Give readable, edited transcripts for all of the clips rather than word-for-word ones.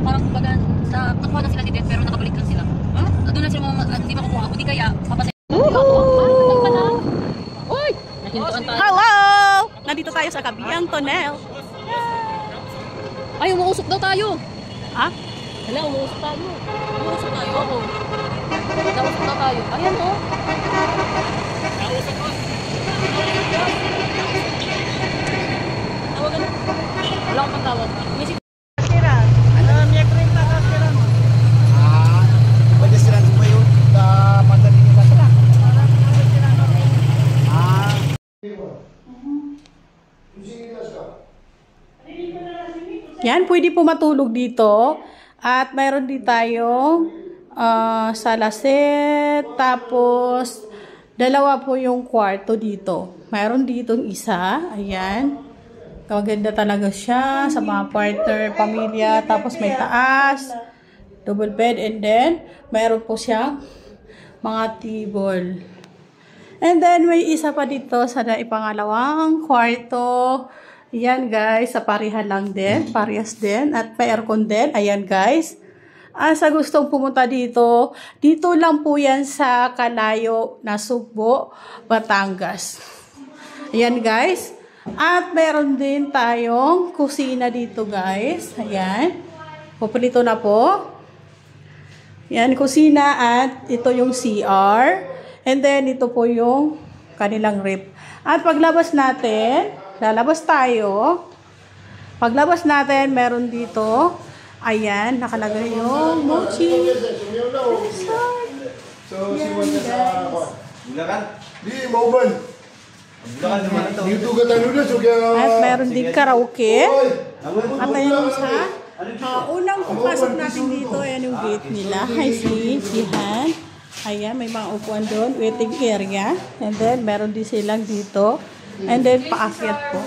parang kumbaga sa nakuha na sila ni Dad pero nakabalik lang sila. Doon na sila hindi makukuha ako. Di kaya papasay. Uy! Nahintuan tayo. Hello! Nandito tayo sa Kabiang Tunnel. Ay, umuusok daw tayo. Ha? Hala, umuusok tayo. Umuusok tayo. Oo. Umuusok na tayo. Ayan o. Umuusok ko. Tawagan. Wala akong patawag. Yan, pwede po matulog dito. At mayroon din tayong salaset. Tapos, dalawa po yung kwarto dito. Mayroon dito isa. Ayan. Maganda talaga siya sa mga partner, pamilya. Tapos may taas. Double bed. And then, mayroon po siyang mga table. And then, may isa pa dito sa ipangalawang kwarto. Ayan guys, sa parihan lang din, parehas din, at may aircon din. Ayan guys, sa gustong pumunta dito, dito lang po yan sa Kalayo na Sugbo, Batangas. Ayan guys, at meron din tayong kusina dito guys. Ayan, pupulito na po. Ayan, kusina at ito yung CR. And then ito po yung kanilang rep. At paglabas natin, lalabas tayo. Paglabas natin, meron dito. Ayan, nakalagay yung mochi. At meron din karaoke. At ayun sa unang pagpasok natin dito, ayan yung gate nila. Hi, Jihan. Ayan, may mga upuan doon, waiting area. And then, meron din silang dito. And then, paakyat po.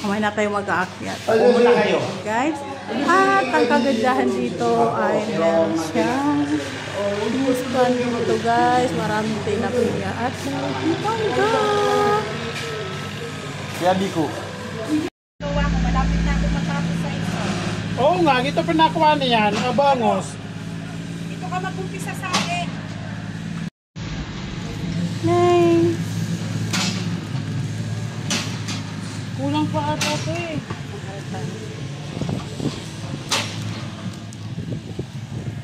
Kamay na tayo mag-aakyat. Guys. At ang kagandahan dito ay meron siya. Buskan dito guys. Maraming tilapia at mangga. Kaya Biko. Malapit na ako matapos sa ito. Oo nga, ito pinakuha niyan. Abangos. Ito ka mag-umpisa sa akin. Nay. Kulang pa ata ito eh.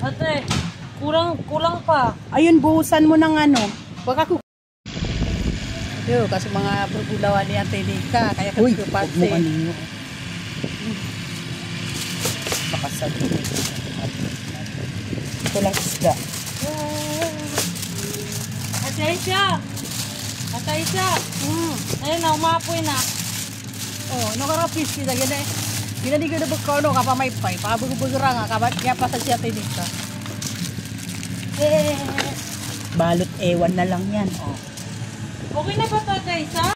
Ate, kulang pa. Ayun, buhusan mo ng ano. Wag ako. Yo, kasi mga bulawan ni Ate Lika. Kaya kasi kupatse. Uy, ano. Bakasal. Ito lang isda. Atay siya. Ayun na, umapoy na. Oh, nakarapis kita gani. Ginadi ko na bukano ka pa may pay. Pabugura nga ka kaya pa sa Ate Lika. Balot ewan na lang yan. Oh. Okay na ba ito, Atay siya?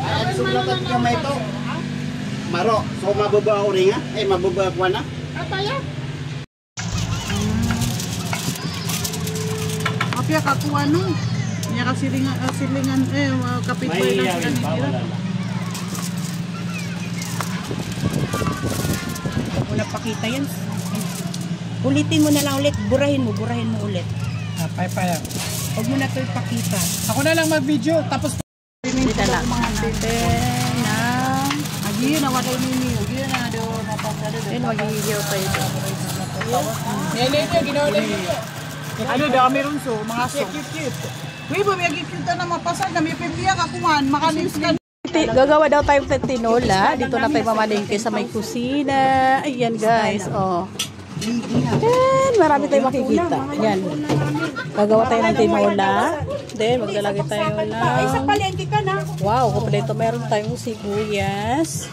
Ayan, sumlakat ka may ito. Maro, so mababa ko rin nga? Mababa ko na? Atay ah. Kapya kakuha no. Niya silingan kapit pa lang kanila. Wala pakita yan. Ulitin mo na lang ulit, burahin mo ulit. Pay. Huwag mo na ito ipakita. Ako na lang mag-video, tapos Dito lang. Agi na wala nini. Agi na do napasada do. Ano magigiyaw tayo do. nene niya, ginawa niya. Ano daw meron so mga so. Cute. Uy, bumiyagi kita na mapasad. Kami pipiya kakuhan. Makalis ka. Gagawa daw tayo ng tinola. Dito na tayo mamalingke sa may kusina. Ayan guys. Oh. Then, marami tayong makikita. Ayan. Gagawa tayo ng tinola. Then, maglalagay tayo Ay, sa ng... palengke ka na. Wow, kompleto. Meron tayong sibuyas.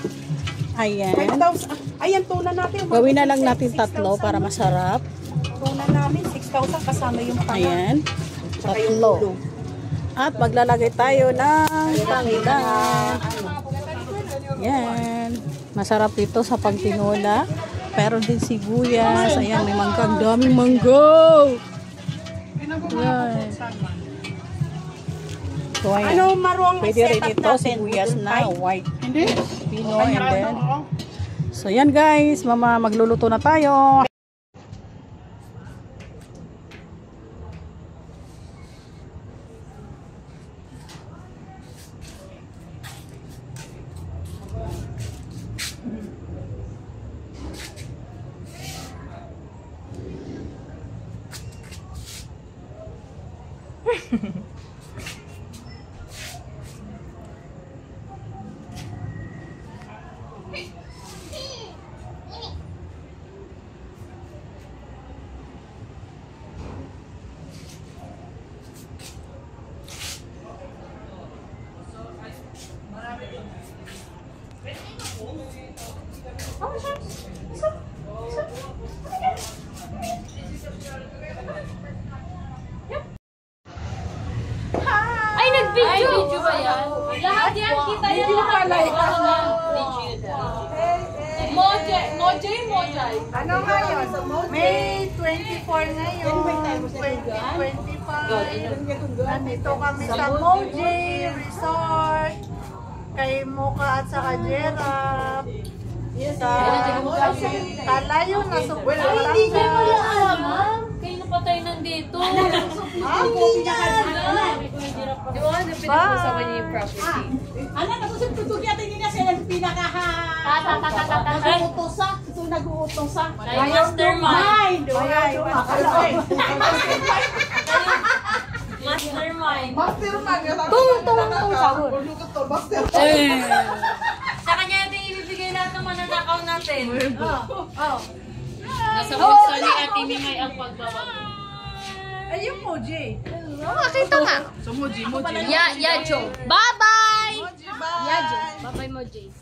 Ayan. 5,000. Ayan, tuna natin. Gawin na lang natin tatlo para masarap. Tuna namin, 6,000 kasama yung tanga. Ayan. Tatlo. At maglalagay tayo ng pangitang. Yan. Masarap ito sa pagtinola. Pero din sibuyas. Ayan, may mangga. Ang daming mangga. Yan. So, ayan. Ano marong Pwede rin ito, sibuyas na, white pino, and then. So, yan guys, magluluto na tayo. Ay, nag-video! Ay, video ba yan? Lahat yan, kita yan. Mojay. Ano ngayon? May 24 ngayon. 2025. Nandito kami sa Mojay Resort. Kay Mocha at saka Jerap. Sa Talayo na Subway. Hindi niya pala alam, ma'am. Kayo na patay nandito. Hindi niya alam. Di ba, napinag mo sa kanya yung property. Ano, nakusip tutug natin nila sila yung pinakaha. Nag-uutosa. Ito nag-uutosa. Mastermind. Mastermind. Tung sahur. Sa kanya natin ibibigay lahat ng mananakaw natin. Nasa bulsa ni Ate Mimay ang pagbabago. Ay, yung Moji. Makita nga. So, Moji. Yajo. Bye-bye! Yajo. Bye-bye, Moji.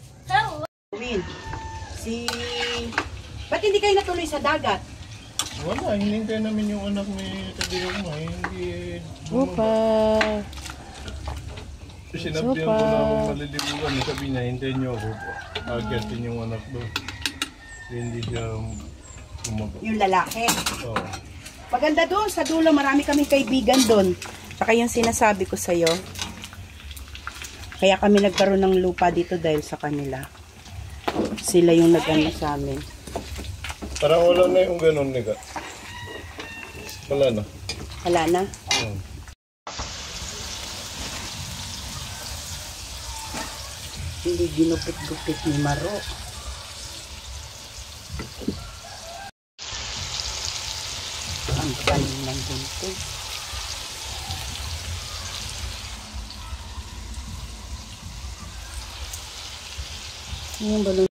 Ba't hindi kayo natuloy sa dagat? Wala, hinintay namin yung anak ni Kadirong Ma. Hindi Opa. Sinabihan ko na akong malilibugan. Sabi niya, hintayin niyo ako. Agyatin yung anak doon. Hindi siya sumagot. Yung lalaki. Oo. Maganda doon, sa dulo, marami kaming kaibigan doon. Saka yung sinasabi ko sa'yo, kaya kami nagkaroon ng lupa dito dahil sa kanila. Sila yung nag-ano sa amin. Parang wala na yung ganun, Nika. Wala na. Wala na? Oo. Hindi ginupit-gupit ni Maro. Ang kanin ng bunto. Yung balon.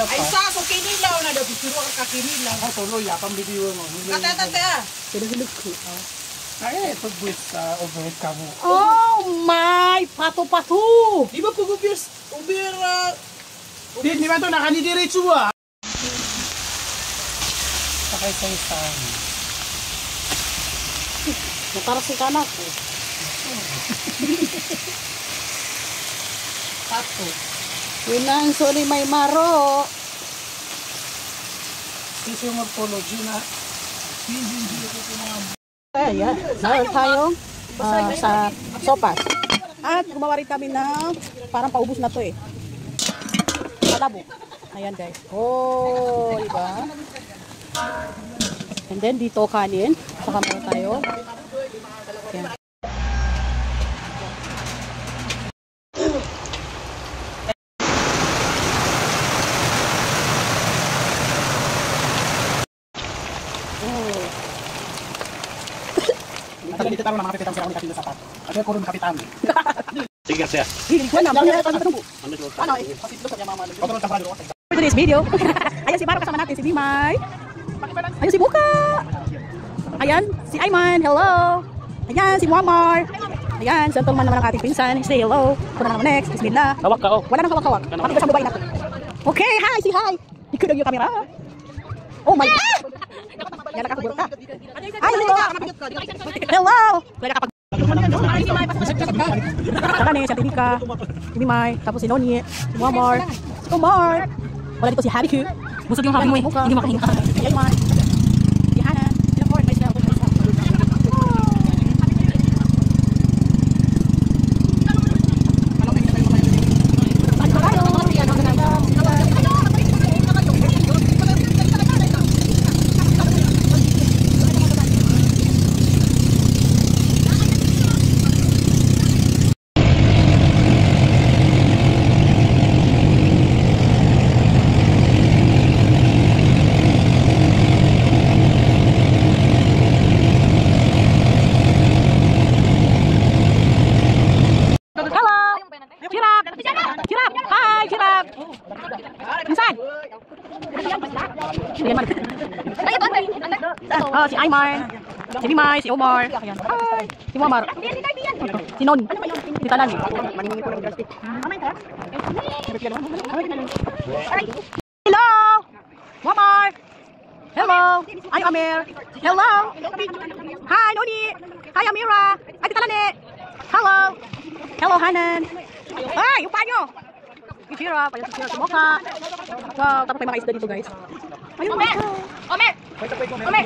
Ay, sa so kinilaw na daw. Bisuro ka kakinilaw. Tuloy, apang video mo. Ate. Ay, pag-buwit sa overhead ka mo. Oh my! Pato-pato! Di ba pag-ubir? Di ba ito nakanidiretso ah? Sakay sa isang. Natarasin ka na ako. Pato. Yun na ang sorry may Maro. Kasi yung morphology na. Ayan, naroon tayo sa sopas. At gumawa rin kami ng parang paubos na to eh. Malabo. Ayan guys. Oh, diba? And then dito kanin. Saka meron tayo. Ayan. Dito tayo ng mga kapitan sa kami kapilo sapat. Kasi ko rin kapitan. Sige siya. Wala, ano eh. For today's video. Ayan si Maro, kasama natin si Mimay. Ayan si Buka. Ayan si Ayman. Hello. Ayan si Muammar. Ayan, gentleman naman ang ating pinsan. Say hello. Kung naman next. Bismillah. Hawak ka oh. Wala nang hawak-hawak. Pakita sa babae natin. Okay, hi, say hi. Ikut yung kamera. Oh my God. Yan nakakabulok ka. Ay, hello. Wala kapag. Saka ni, si Ate Nika, si Mimay, tapos si Noni, si Muammar, si Omar. Wala dito si Habiku. Busog yung habi mo eh. Hindi makahinga. Si Ayman. Si Hana. Si Ford, myself. Oh, si Ayman, si Mimay, si Omar, hi, si Muammar, si Non, si Talan. Hello, Muammar. Hello, I'm Amir. Hello, hi Noni, hi Amira, ay Talane. Hello, hello Hanan. Ay, yung panyo. Si Chira, pa si Chira, si Mocha. Wow, tapos may mga isda dito guys. Ayun, Omer! Omer! Omer!